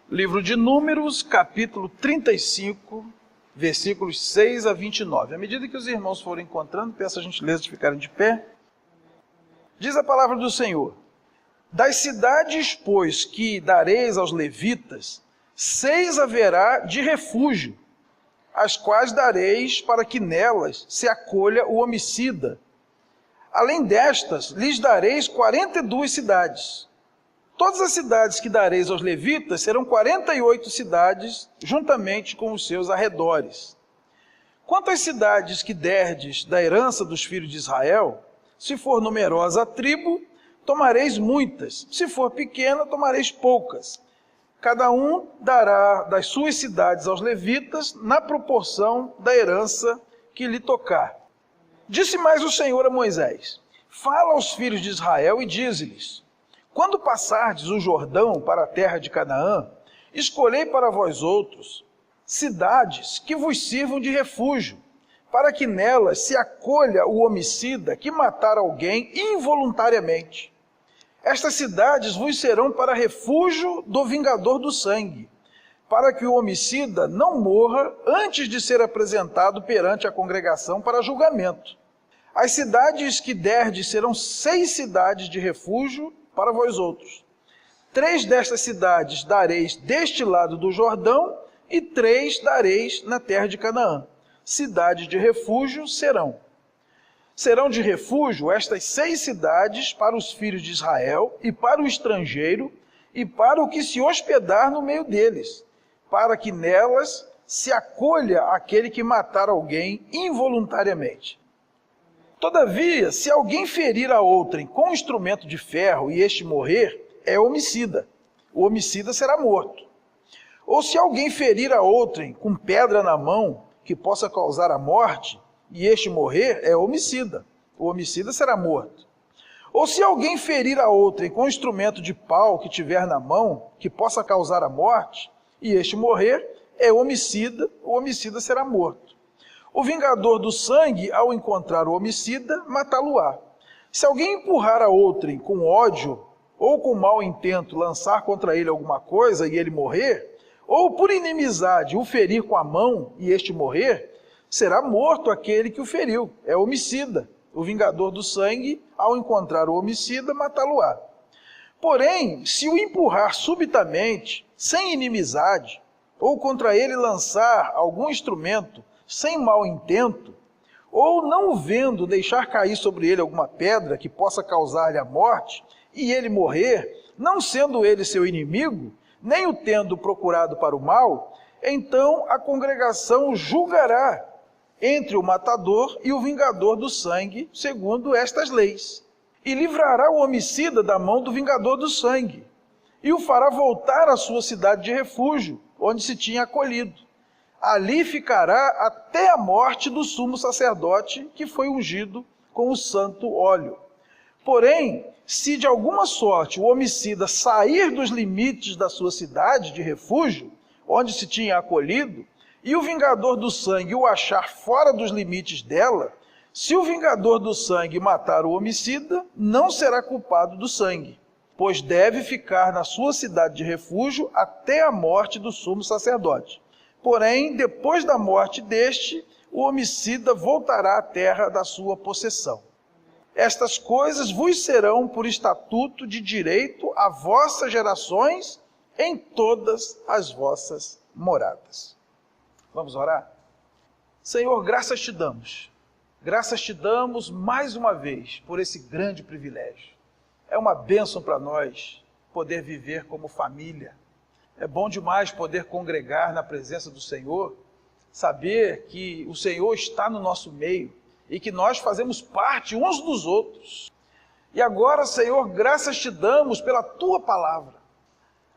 Livro de Números, capítulo 35, versículos 6 a 29. À medida que os irmãos forem encontrando, peço a gentileza de ficarem de pé. Diz a palavra do Senhor: das cidades, pois, que dareis aos levitas, 6 haverá de refúgio, as quais dareis para que nelas se acolha o homicida. Além destas, lhes dareis 42 cidades. Todas as cidades que dareis aos levitas serão 48 cidades, juntamente com os seus arredores. Quanto às cidades que derdes da herança dos filhos de Israel, se for numerosa a tribo, tomareis muitas, se for pequena, tomareis poucas. Cada um dará das suas cidades aos levitas, na proporção da herança que lhe tocar. Disse mais o Senhor a Moisés: fala aos filhos de Israel e dize-lhes: quando passardes o Jordão para a terra de Canaã, escolhei para vós outros cidades que vos sirvam de refúgio, para que nelas se acolha o homicida que matar alguém involuntariamente. Estas cidades vos serão para refúgio do vingador do sangue, para que o homicida não morra antes de ser apresentado perante a congregação para julgamento. As cidades que derdes serão 6 cidades de refúgio para vós outros. 3 destas cidades dareis deste lado do Jordão, e 3 dareis na terra de Canaã. Cidades de refúgio serão. Serão de refúgio estas 6 cidades para os filhos de Israel, e para o estrangeiro, e para o que se hospedar no meio deles, para que nelas se acolha aquele que matar alguém involuntariamente. Todavia, se alguém ferir a outrem com instrumento de ferro e este morrer, é homicida. O homicida será morto. Ou se alguém ferir a outrem com pedra na mão, que possa causar a morte, e este morrer, é homicida. O homicida será morto. Ou se alguém ferir a outrem com instrumento de pau que tiver na mão, que possa causar a morte, e este morrer, é homicida. O homicida será morto. O vingador do sangue, ao encontrar o homicida, matá-lo-á. Se alguém empurrar a outrem com ódio ou com mau intento lançar contra ele alguma coisa e ele morrer, ou por inimizade o ferir com a mão e este morrer, será morto aquele que o feriu. É homicida. O vingador do sangue, ao encontrar o homicida, matá-lo-á. Porém, se o empurrar subitamente, sem inimizade, ou contra ele lançar algum instrumento sem mau intento, ou não o vendo deixar cair sobre ele alguma pedra que possa causar-lhe a morte, e ele morrer, não sendo ele seu inimigo, nem o tendo procurado para o mal, então a congregação julgará entre o matador e o vingador do sangue, segundo estas leis, e livrará o homicida da mão do vingador do sangue, e o fará voltar à sua cidade de refúgio, onde se tinha acolhido. Ali ficará até a morte do sumo sacerdote, que foi ungido com o santo óleo. Porém, se de alguma sorte o homicida sair dos limites da sua cidade de refúgio, onde se tinha acolhido, e o vingador do sangue o achar fora dos limites dela, se o vingador do sangue matar o homicida, não será culpado do sangue, pois deve ficar na sua cidade de refúgio até a morte do sumo sacerdote. Porém, depois da morte deste, o homicida voltará à terra da sua possessão. Estas coisas vos serão por estatuto de direito a vossas gerações em todas as vossas moradas. Vamos orar? Senhor, graças te damos. Graças te damos mais uma vez por esse grande privilégio. É uma bênção para nós poder viver como família. É bom demais poder congregar na presença do Senhor, saber que o Senhor está no nosso meio e que nós fazemos parte uns dos outros. E agora, Senhor, graças te damos pela Tua palavra.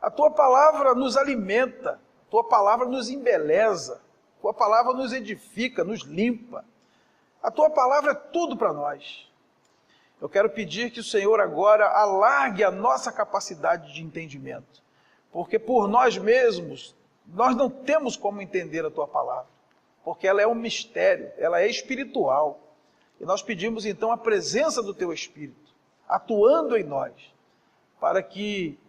A Tua palavra nos alimenta, a Tua palavra nos embeleza, a Tua palavra nos edifica, nos limpa. A Tua palavra é tudo para nós. Eu quero pedir que o Senhor agora alargue a nossa capacidade de entendimento, porque por nós mesmos, nós não temos como entender a Tua palavra, porque ela é um mistério, ela é espiritual. E nós pedimos então a presença do Teu Espírito, atuando em nós, para que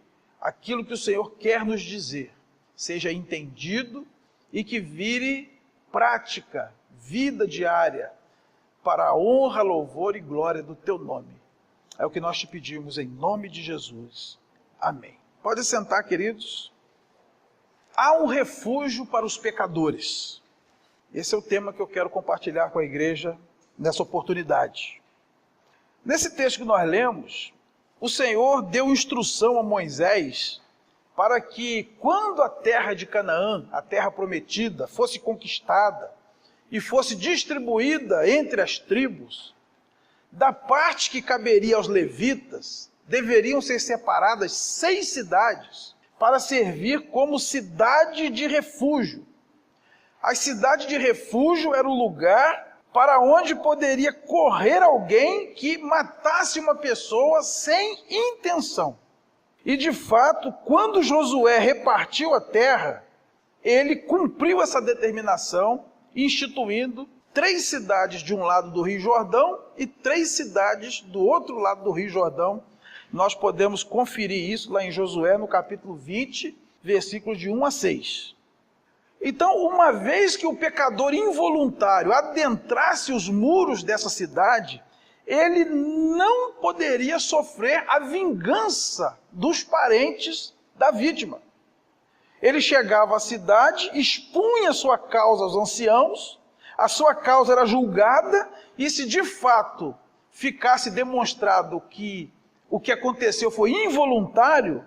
aquilo que o Senhor quer nos dizer, seja entendido e que vire prática, vida diária, para a honra, louvor e glória do teu nome. É o que nós te pedimos em nome de Jesus. Amém. Pode sentar, queridos. Há um refúgio para os pecadores. Esse é o tema que eu quero compartilhar com a igreja nessa oportunidade. Nesse texto que nós lemos, o Senhor deu instrução a Moisés para que, quando a terra de Canaã, a terra prometida, fosse conquistada e fosse distribuída entre as tribos, da parte que caberia aos levitas, deveriam ser separadas 6 cidades para servir como cidade de refúgio. A cidade de refúgio era o lugar para onde poderia correr alguém que matasse uma pessoa sem intenção. E de fato, quando Josué repartiu a terra, ele cumpriu essa determinação, instituindo 3 cidades de um lado do Rio Jordão e 3 cidades do outro lado do Rio Jordão. Nós podemos conferir isso lá em Josué, no capítulo 20, versículos de 1 a 6. Então, uma vez que o pecador involuntário adentrasse os muros dessa cidade, ele não poderia sofrer a vingança dos parentes da vítima. Ele chegava à cidade, expunha sua causa aos anciãos, a sua causa era julgada, e se de fato ficasse demonstrado que o que aconteceu foi involuntário,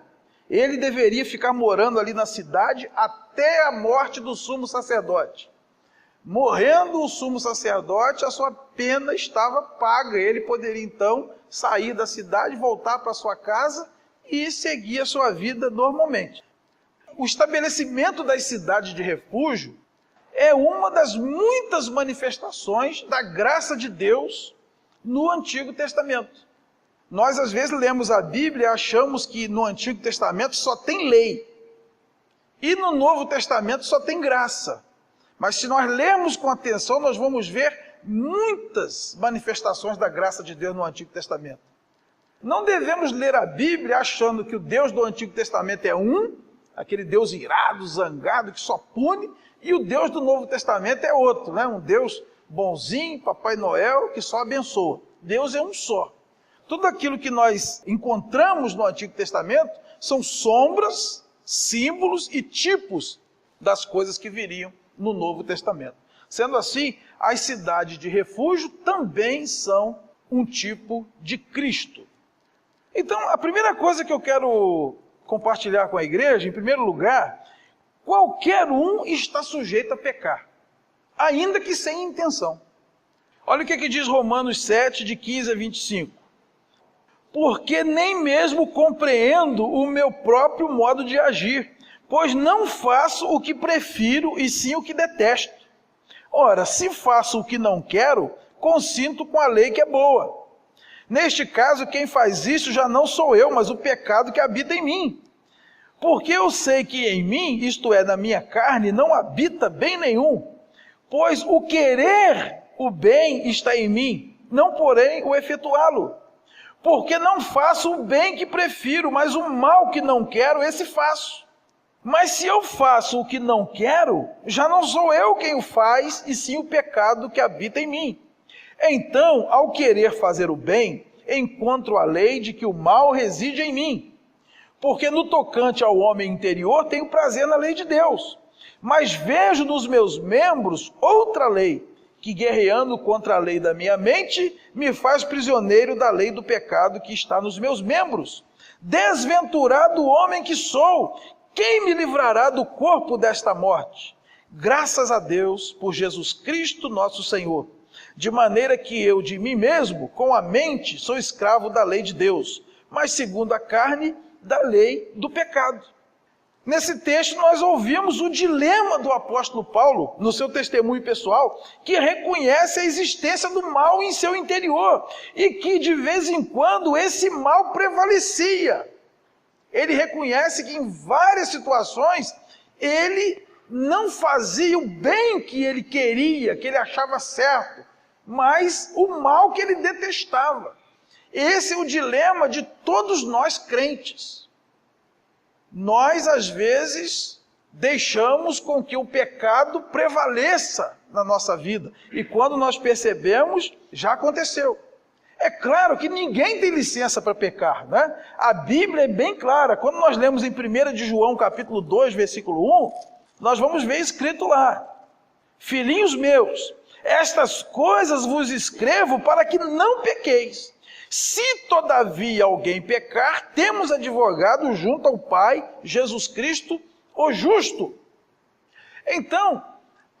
ele deveria ficar morando ali na cidade até a morte do sumo sacerdote. Morrendo o sumo sacerdote, a sua pena estava paga. Ele poderia então sair da cidade, voltar para sua casa e seguir a sua vida normalmente. O estabelecimento das cidades de refúgio é uma das muitas manifestações da graça de Deus no Antigo Testamento. Nós às vezes lemos a Bíblia e achamos que no Antigo Testamento só tem lei. E no Novo Testamento só tem graça. Mas se nós lermos com atenção, nós vamos ver muitas manifestações da graça de Deus no Antigo Testamento. Não devemos ler a Bíblia achando que o Deus do Antigo Testamento é um, aquele Deus irado, zangado, que só pune, e o Deus do Novo Testamento é outro, né? Um Deus bonzinho, Papai Noel, que só abençoa. Deus é um só. Tudo aquilo que nós encontramos no Antigo Testamento são sombras, símbolos e tipos das coisas que viriam no Novo Testamento. Sendo assim, as cidades de refúgio também são um tipo de Cristo. Então, a primeira coisa que eu quero compartilhar com a igreja, em primeiro lugar, qualquer um está sujeito a pecar, ainda que sem intenção. Olha o que diz Romanos 7, de 15 a 25. Porque nem mesmo compreendo o meu próprio modo de agir, pois não faço o que prefiro e sim o que detesto. Ora, se faço o que não quero, consinto com a lei que é boa. Neste caso, quem faz isso já não sou eu, mas o pecado que habita em mim. Porque eu sei que em mim, isto é, na minha carne, não habita bem nenhum, pois o querer o bem está em mim, não porém o efetuá-lo. Porque não faço o bem que prefiro, mas o mal que não quero, esse faço. Mas se eu faço o que não quero, já não sou eu quem o faz, e sim o pecado que habita em mim. Então, ao querer fazer o bem, encontro a lei de que o mal reside em mim. Porque no tocante ao homem interior, tenho prazer na lei de Deus. Mas vejo nos meus membros outra lei, que guerreando contra a lei da minha mente, me faz prisioneiro da lei do pecado que está nos meus membros. Desventurado homem que sou, quem me livrará do corpo desta morte? Graças a Deus por Jesus Cristo nosso Senhor. De maneira que eu de mim mesmo, com a mente, sou escravo da lei de Deus, mas segundo a carne, da lei do pecado. Nesse texto nós ouvimos o dilema do apóstolo Paulo, no seu testemunho pessoal, que reconhece a existência do mal em seu interior, e que de vez em quando esse mal prevalecia. Ele reconhece que em várias situações ele não fazia o bem que ele queria, que ele achava certo, mas o mal que ele detestava. Esse é o dilema de todos nós crentes. Nós, às vezes, deixamos com que o pecado prevaleça na nossa vida. E quando nós percebemos, já aconteceu. É claro que ninguém tem licença para pecar, né? A Bíblia é bem clara. Quando nós lemos em 1 de João, capítulo 2, versículo 1, nós vamos ver escrito lá: filhinhos meus, estas coisas vos escrevo para que não pequeis. Se todavia alguém pecar, temos advogado junto ao Pai, Jesus Cristo, o justo. Então,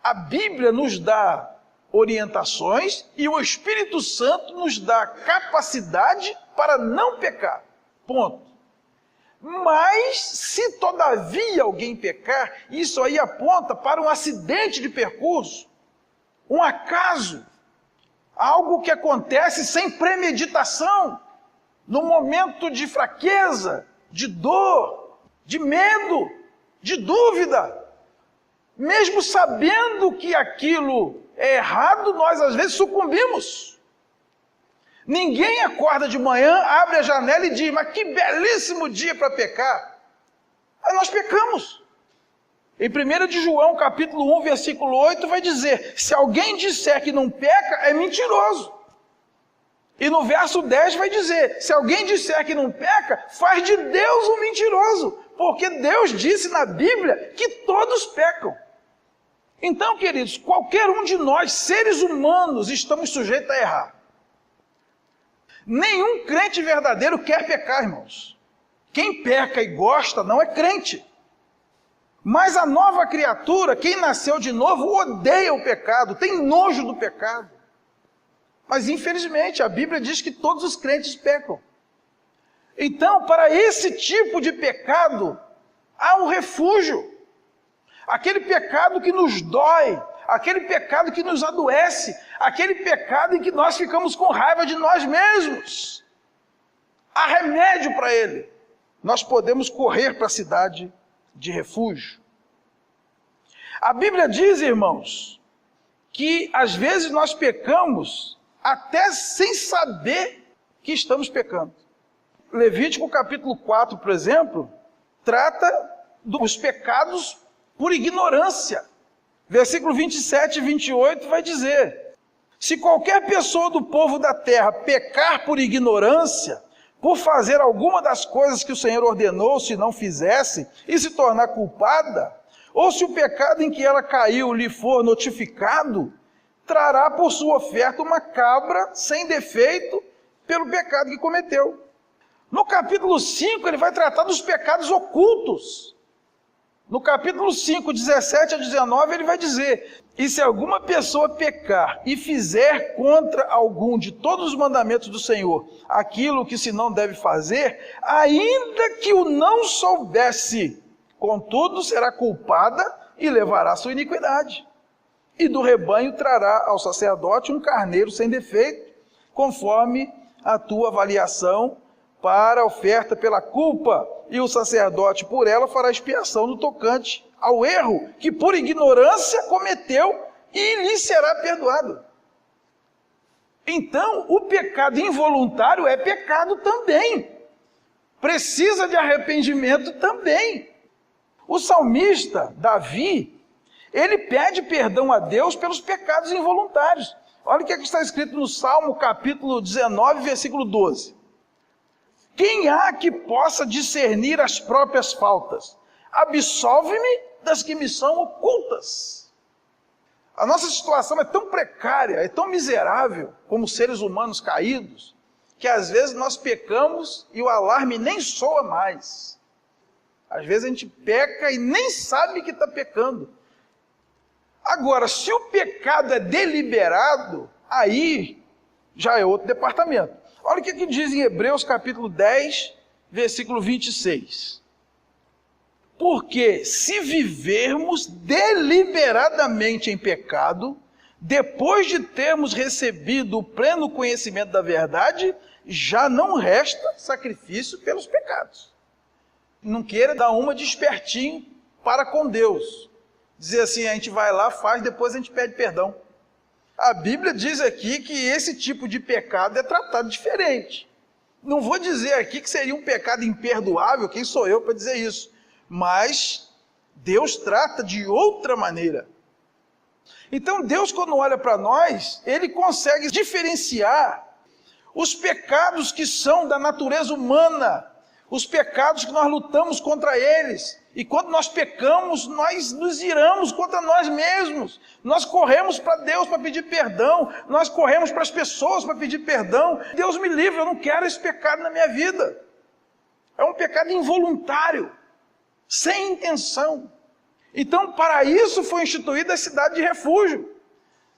a Bíblia nos dá orientações e o Espírito Santo nos dá capacidade para não pecar. Ponto. Mas, se todavia alguém pecar, isso aí aponta para um acidente de percurso, um acaso, algo que acontece sem premeditação, no momento de fraqueza, de dor, de medo, de dúvida. Mesmo sabendo que aquilo é errado, nós às vezes sucumbimos. Ninguém acorda de manhã, abre a janela e diz: mas que belíssimo dia para pecar. Aí nós pecamos. Em 1 de João, capítulo 1, versículo 8, vai dizer: se alguém disser que não peca, é mentiroso. E no verso 10 vai dizer: se alguém disser que não peca, faz de Deus um mentiroso. Porque Deus disse na Bíblia que todos pecam. Então, queridos, qualquer um de nós, seres humanos, estamos sujeitos a errar. Nenhum crente verdadeiro quer pecar, irmãos. Quem peca e gosta não é crente. Mas a nova criatura, quem nasceu de novo, odeia o pecado, tem nojo do pecado. Mas infelizmente a Bíblia diz que todos os crentes pecam. Então, para esse tipo de pecado, há um refúgio. Aquele pecado que nos dói, aquele pecado que nos adoece, aquele pecado em que nós ficamos com raiva de nós mesmos. Há remédio para ele. Nós podemos correr para a cidade de refúgio. A Bíblia diz, irmãos, que às vezes nós pecamos até sem saber que estamos pecando. Levítico capítulo 4, por exemplo, trata dos pecados por ignorância. Versículo 27 e 28 vai dizer: se qualquer pessoa do povo da terra pecar por ignorância, por fazer alguma das coisas que o Senhor ordenou, se não fizesse, e se tornar culpada, ou se o pecado em que ela caiu lhe for notificado, trará por sua oferta uma cabra sem defeito pelo pecado que cometeu. No capítulo 5 ele vai tratar dos pecados ocultos. No capítulo 5, 17 a 19, ele vai dizer: e se alguma pessoa pecar e fizer contra algum de todos os mandamentos do Senhor aquilo que se não deve fazer, ainda que o não soubesse, contudo será culpada e levará sua iniquidade. E do rebanho trará ao sacerdote um carneiro sem defeito, conforme a tua avaliação, para a oferta pela culpa, e o sacerdote por ela fará expiação no tocante ao erro que por ignorância cometeu, e lhe será perdoado. Então, o pecado involuntário é pecado também. Precisa de arrependimento também. O salmista, Davi, ele pede perdão a Deus pelos pecados involuntários. Olha o que está escrito no Salmo capítulo 19, versículo 12. Quem há que possa discernir as próprias faltas? Absolve-me das que me são ocultas. A nossa situação é tão precária, é tão miserável, como seres humanos caídos, que às vezes nós pecamos e o alarme nem soa mais. Às vezes a gente peca e nem sabe que está pecando. Agora, se o pecado é deliberado, aí já é outro departamento. Olha o que diz em Hebreus capítulo 10, versículo 26. Porque se vivermos deliberadamente em pecado, depois de termos recebido o pleno conhecimento da verdade, já não resta sacrifício pelos pecados. Não queira dar uma de espertinho para com Deus. Dizer assim: a gente vai lá, faz, depois a gente pede perdão. A Bíblia diz aqui que esse tipo de pecado é tratado diferente. Não vou dizer aqui que seria um pecado imperdoável, quem sou eu para dizer isso? Mas Deus trata de outra maneira. Então Deus, quando olha para nós, Ele consegue diferenciar os pecados que são da natureza humana, os pecados que nós lutamos contra eles. E quando nós pecamos, nós nos iramos contra nós mesmos. Nós corremos para Deus para pedir perdão. Nós corremos para as pessoas para pedir perdão. Deus me livre, eu não quero esse pecado na minha vida. É um pecado involuntário, sem intenção. Então, para isso foi instituída a cidade de refúgio.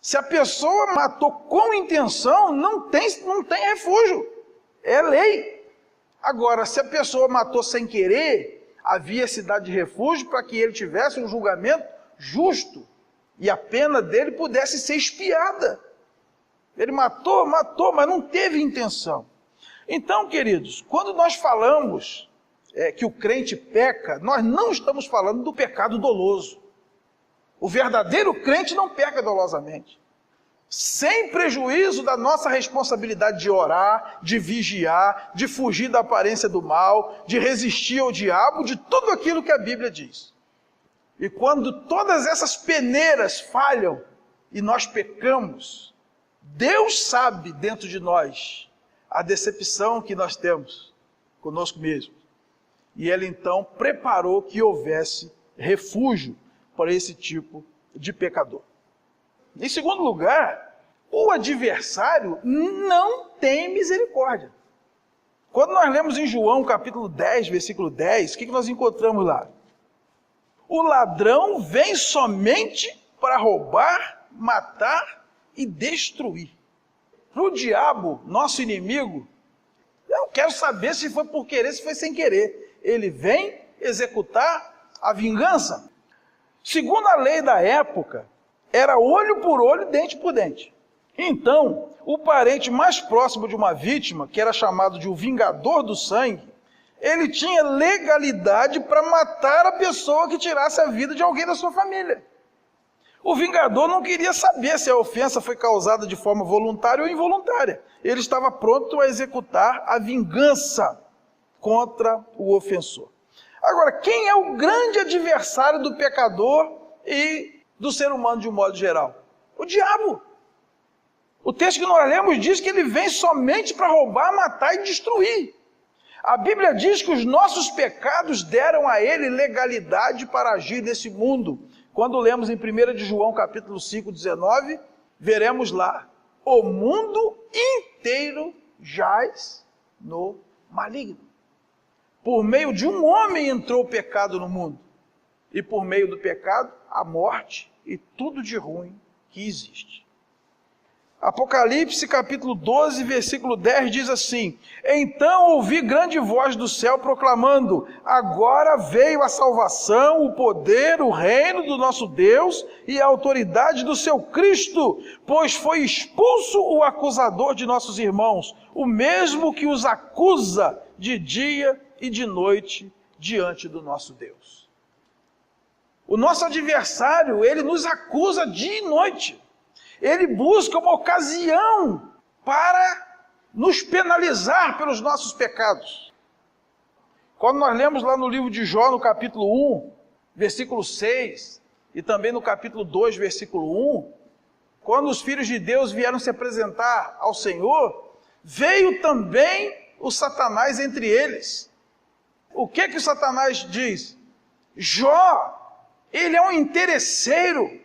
Se a pessoa matou com intenção, não tem refúgio. É lei. Agora, se a pessoa matou sem querer, havia cidade de refúgio para que ele tivesse um julgamento justo e a pena dele pudesse ser expiada. Ele matou, mas não teve intenção. Então, queridos, quando nós falamos que o crente peca, nós não estamos falando do pecado doloso. O verdadeiro crente não peca dolosamente. Sem prejuízo da nossa responsabilidade de orar, de vigiar, de fugir da aparência do mal, de resistir ao diabo, de tudo aquilo que a Bíblia diz. E quando todas essas peneiras falham e nós pecamos, Deus sabe dentro de nós a decepção que nós temos conosco mesmo. E Ele então preparou que houvesse refúgio para esse tipo de pecador. Em segundo lugar, o adversário não tem misericórdia. Quando nós lemos em João capítulo 10, versículo 10, o que nós encontramos lá? O ladrão vem somente para roubar, matar e destruir. Para o diabo, nosso inimigo, eu não quero saber se foi por querer, se foi sem querer. Ele vem executar a vingança. Segundo a lei da época, era olho por olho, dente por dente. Então, o parente mais próximo de uma vítima, que era chamado de o vingador do sangue, ele tinha legalidade para matar a pessoa que tirasse a vida de alguém da sua família. O vingador não queria saber se a ofensa foi causada de forma voluntária ou involuntária. Ele estava pronto a executar a vingança contra o ofensor. Agora, quem é o grande adversário do pecador e do ser humano de um modo geral? O diabo. O texto que nós lemos diz que ele vem somente para roubar, matar e destruir. A Bíblia diz que os nossos pecados deram a ele legalidade para agir nesse mundo. Quando lemos em 1 de João capítulo 5, 19, veremos lá: o mundo inteiro jaz no maligno. Por meio de um homem entrou o pecado no mundo. E por meio do pecado, a morte e tudo de ruim que existe. Apocalipse capítulo 12, versículo 10 diz assim: então ouvi grande voz do céu proclamando: agora veio a salvação, o poder, o reino do nosso Deus e a autoridade do seu Cristo, pois foi expulso o acusador de nossos irmãos, o mesmo que os acusa de dia e de noite diante do nosso Deus. O nosso adversário, ele nos acusa dia e noite. Ele busca uma ocasião para nos penalizar pelos nossos pecados. Quando nós lemos lá no livro de Jó, no capítulo 1, versículo 6, e também no capítulo 2, versículo 1, quando os filhos de Deus vieram se apresentar ao Senhor, veio também o Satanás entre eles. O que o Satanás diz? Jó, ele é um interesseiro.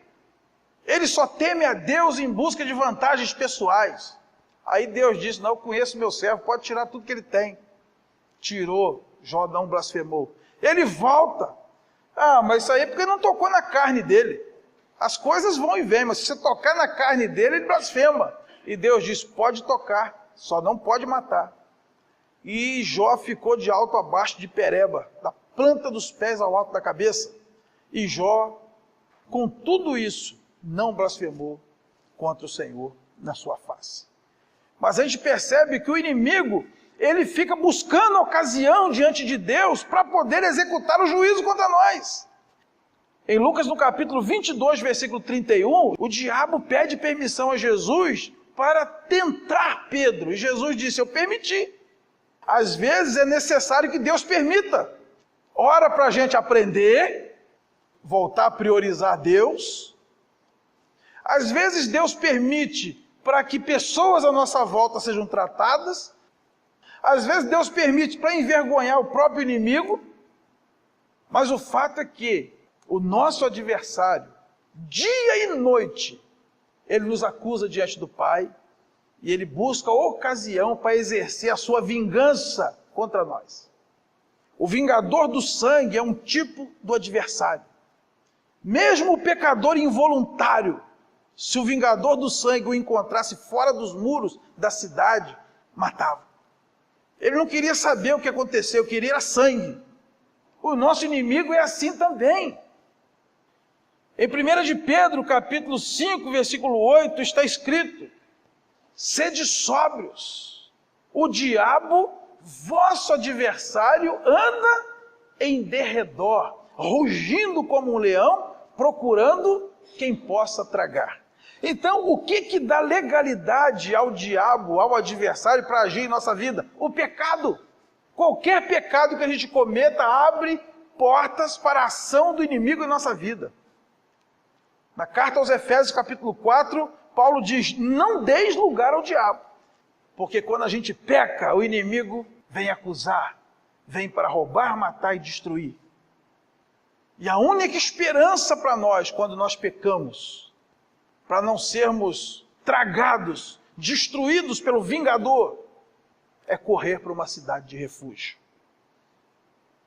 Ele só teme a Deus em busca de vantagens pessoais. Aí Deus disse: não, eu conheço meu servo, pode tirar tudo que ele tem. Tirou, Jó não blasfemou. Ele volta. Ah, mas isso aí é porque não tocou na carne dele. As coisas vão e vêm, mas se você tocar na carne dele, ele blasfema. E Deus diz: pode tocar, só não pode matar. E Jó ficou de alto a baixo de pereba, da planta dos pés ao alto da cabeça. E Jó, com tudo isso, não blasfemou contra o Senhor na sua face. Mas a gente percebe que o inimigo, ele fica buscando ocasião diante de Deus para poder executar o juízo contra nós. Em Lucas, no capítulo 22, versículo 31, o diabo pede permissão a Jesus para tentar Pedro. E Jesus disse: eu permiti. Às vezes é necessário que Deus permita. Ora para a gente aprender, voltar a priorizar Deus. Às vezes Deus permite para que pessoas à nossa volta sejam tratadas. Às vezes Deus permite para envergonhar o próprio inimigo. Mas o fato é que o nosso adversário, dia e noite, ele nos acusa diante do Pai e ele busca ocasião para exercer a sua vingança contra nós. O vingador do sangue é um tipo do adversário. Mesmo o pecador involuntário, se o vingador do sangue o encontrasse fora dos muros da cidade, matava. Ele não queria saber o que aconteceu, queria sangue. O nosso inimigo é assim também. Em 1 de Pedro, capítulo 5, versículo 8, está escrito: sede sóbrios, o diabo, vosso adversário, anda em derredor, rugindo como um leão, procurando quem possa tragar. Então, o que dá legalidade ao diabo, ao adversário, para agir em nossa vida? O pecado. Qualquer pecado que a gente cometa abre portas para a ação do inimigo em nossa vida. Na carta aos Efésios, capítulo 4, Paulo diz: não deis lugar ao diabo. Porque quando a gente peca, o inimigo vem acusar, vem para roubar, matar e destruir. E a única esperança para nós, quando nós pecamos, para não sermos tragados, destruídos pelo vingador, é correr para uma cidade de refúgio.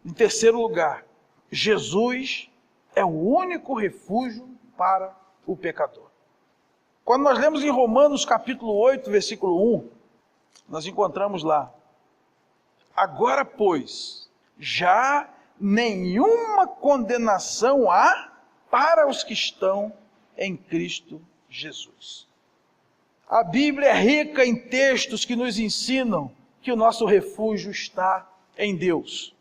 Em terceiro lugar, Jesus é o único refúgio para o pecador. Quando nós lemos em Romanos capítulo 8, versículo 1, nós encontramos lá: agora, pois, já nenhuma condenação há para os que estão em Cristo Jesus. A Bíblia é rica em textos que nos ensinam que o nosso refúgio está em Deus.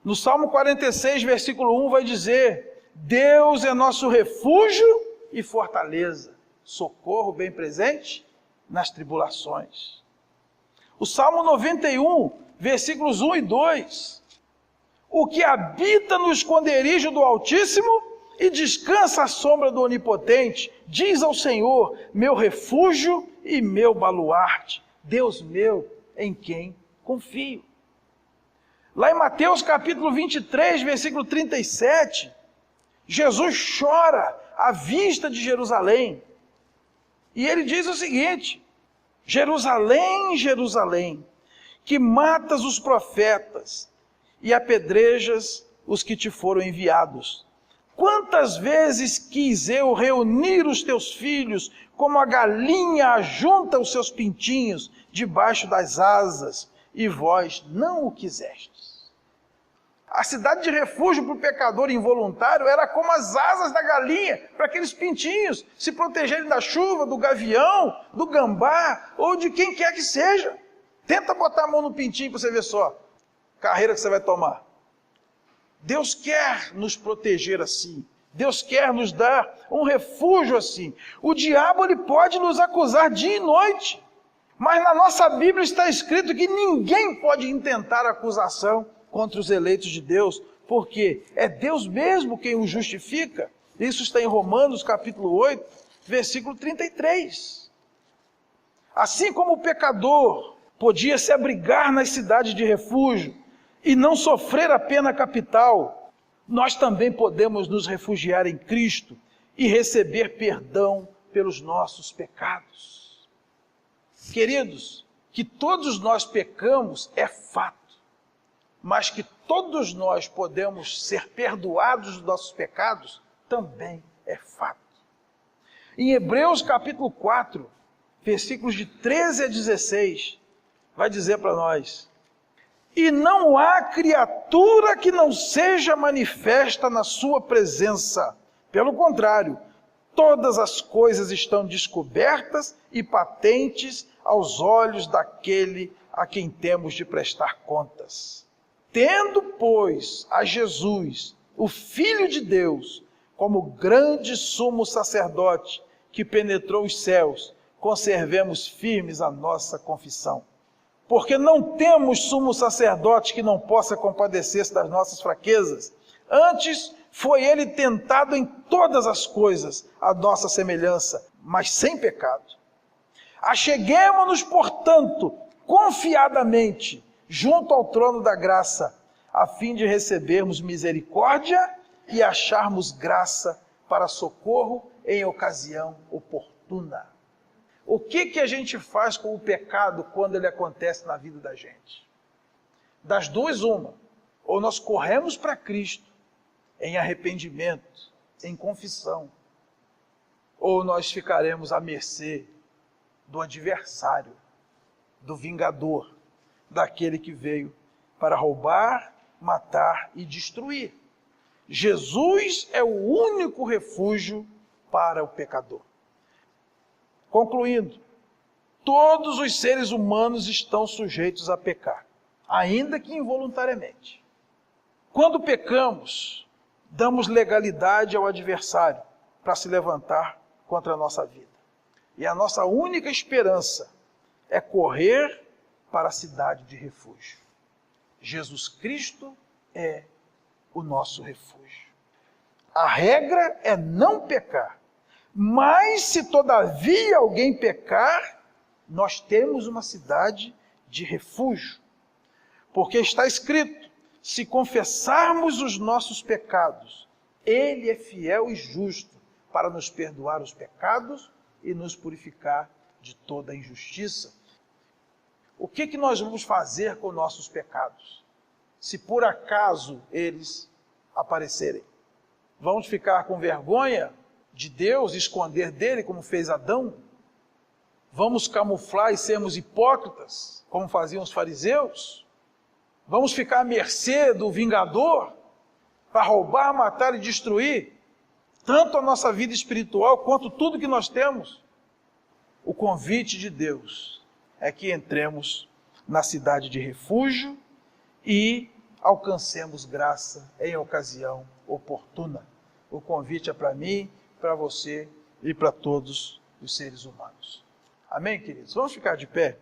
No Salmo 46, versículo 1 vai dizer: Deus é nosso refúgio e fortaleza, socorro bem presente nas tribulações. O Salmo 91, versículos 1 e 2: o que habita no esconderijo do Altíssimo e descansa à sombra do Onipotente, diz ao Senhor: meu refúgio e meu baluarte, Deus meu, em quem confio. Lá em Mateus capítulo 23, versículo 37, Jesus chora à vista de Jerusalém. E ele diz o seguinte: Jerusalém, Jerusalém, que matas os profetas e apedrejas os que te foram enviados. Quantas vezes quis eu reunir os teus filhos, como a galinha ajunta os seus pintinhos debaixo das asas, e vós não o quisestes. A cidade de refúgio para o pecador involuntário era como as asas da galinha, para aqueles pintinhos se protegerem da chuva, do gavião, do gambá, ou de quem quer que seja. Tenta botar a mão no pintinho para você ver só carreira que você vai tomar. Deus quer nos proteger assim. Deus quer nos dar um refúgio assim. O diabo ele pode nos acusar dia e noite, mas na nossa Bíblia está escrito que ninguém pode intentar acusação contra os eleitos de Deus, porque é Deus mesmo quem os justifica. Isso está em Romanos capítulo 8, versículo 33. Assim como o pecador podia se abrigar nas cidades de refúgio e não sofrer a pena capital, nós também podemos nos refugiar em Cristo e receber perdão pelos nossos pecados. Queridos, que todos nós pecamos é fato, mas que todos nós podemos ser perdoados dos nossos pecados também é fato. Em Hebreus capítulo 4, versículos de 13 a 16, vai dizer para nós: e não há criatura que não seja manifesta na sua presença. Pelo contrário, todas as coisas estão descobertas e patentes aos olhos daquele a quem temos de prestar contas. Tendo, pois, a Jesus, o Filho de Deus, como grande sumo sacerdote que penetrou os céus, conservemos firmes a nossa confissão. Porque não temos sumo sacerdote que não possa compadecer-se das nossas fraquezas. Antes, Foi ele tentado em todas as coisas, a nossa semelhança, mas sem pecado. Acheguemo-nos, portanto, confiadamente, junto ao trono da graça, a fim de recebermos misericórdia e acharmos graça para socorro em ocasião oportuna. O que a gente faz com o pecado quando ele acontece na vida da gente? Das duas, uma. Ou nós corremos para Cristo em arrependimento, em confissão, ou nós ficaremos à mercê do adversário, do vingador, daquele que veio para roubar, matar e destruir. Jesus é o único refúgio para o pecador. Concluindo, todos os seres humanos estão sujeitos a pecar, ainda que involuntariamente. Quando pecamos, damos legalidade ao adversário para se levantar contra a nossa vida. E a nossa única esperança é correr para a cidade de refúgio. Jesus Cristo é o nosso refúgio. A regra é não pecar. Mas se todavia alguém pecar, nós temos uma cidade de refúgio. Porque está escrito, se confessarmos os nossos pecados, Ele é fiel e justo para nos perdoar os pecados e nos purificar de toda a injustiça. O que nós vamos fazer com nossos pecados, se por acaso eles aparecerem? Vamos ficar com vergonha de Deus, esconder dele, como fez Adão? Vamos camuflar e sermos hipócritas, como faziam os fariseus? Vamos ficar à mercê do vingador para roubar, matar e destruir tanto a nossa vida espiritual quanto tudo que nós temos? O convite de Deus é que entremos na cidade de refúgio e alcancemos graça em ocasião oportuna. O convite é para mim, para você e para todos os seres humanos. Amém, queridos? Vamos ficar de pé?